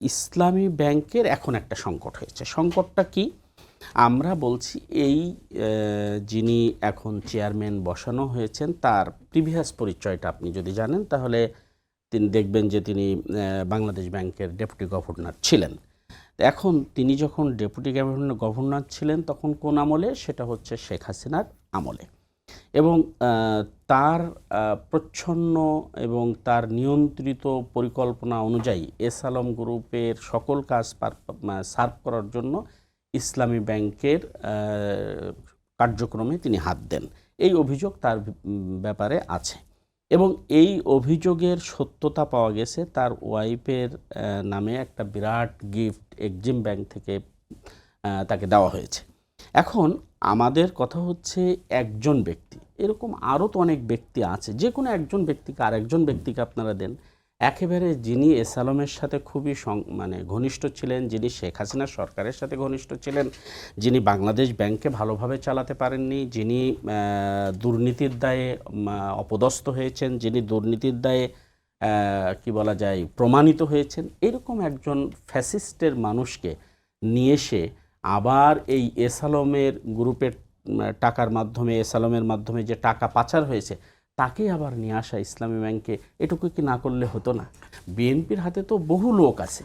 ইসলামী ব্যাংকের এখন একটা সংকট হয়েছে। সংকটটা কি? আমরা বলছি এই যিনি এখন চেয়ারম্যান বসানো হয়েছেন তার প্রিভিয়াস পরিচয়টা আপনি যদি জানেন তাহলে তিনি দেখবেন যে তিনি বাংলাদেশ ব্যাংকের ডেপুটি গভর্নর ছিলেন। এখন তিনি যখন ডেপুটি গভর্নর ছিলেন তখন কোন আমলে? সেটা হচ্ছে শেখ হাসিনার আমলে। এবং তার প্রচ্ছন্ন এবং তার নিয়ন্ত্রিত পরিকল্পনা অনুযায়ী এস আলম গ্রুপের সকল কাজ সার্ভ করার জন্য ইসলামী ব্যাংকের কার্যক্রমে তিনি হাত দেন, এই অভিযোগ তার ব্যাপারে আছে। এবং এই অভিযোগের সত্যতা পাওয়া গেছে তার ওয়াইফের নামে একটা বিরাট গিফট এক্সিম ব্যাংক থেকে তাকে দেওয়া হয়েছে। এখন আমাদের কথা হচ্ছে একজন ব্যক্তি, এরকম আরও তো অনেক ব্যক্তি আছে, যে কোনো একজন ব্যক্তিকে আরেকজন ব্যক্তিকে আপনারা দেন, একেবারে যিনি এস আলমের সাথে খুবই ঘনিষ্ঠ ছিলেন, যিনি শেখ হাসিনা সরকারের সাথে ঘনিষ্ঠ ছিলেন, যিনি বাংলাদেশ ব্যাংকে ভালোভাবে চালাতে পারেননি, যিনি দুর্নীতির দায়ে অপদস্থ হয়েছেন, যিনি দুর্নীতির দায়ে কি বলা যায় প্রমাণিত হয়েছেন, এরকম একজন ফ্যাসিস্টের মানুষকে নিয়ে এসে আবার এই এস আলমের গ্রুপের টাকার মাধ্যমে, এস আলমের মাধ্যমে যে টাকা পাচার হয়েছে তাকে আবার নিয়ে আসা ইসলামী ব্যাংকে, এটুকু কি না করলে হতো না? বিএনপির হাতে তো বহু লোক আছে।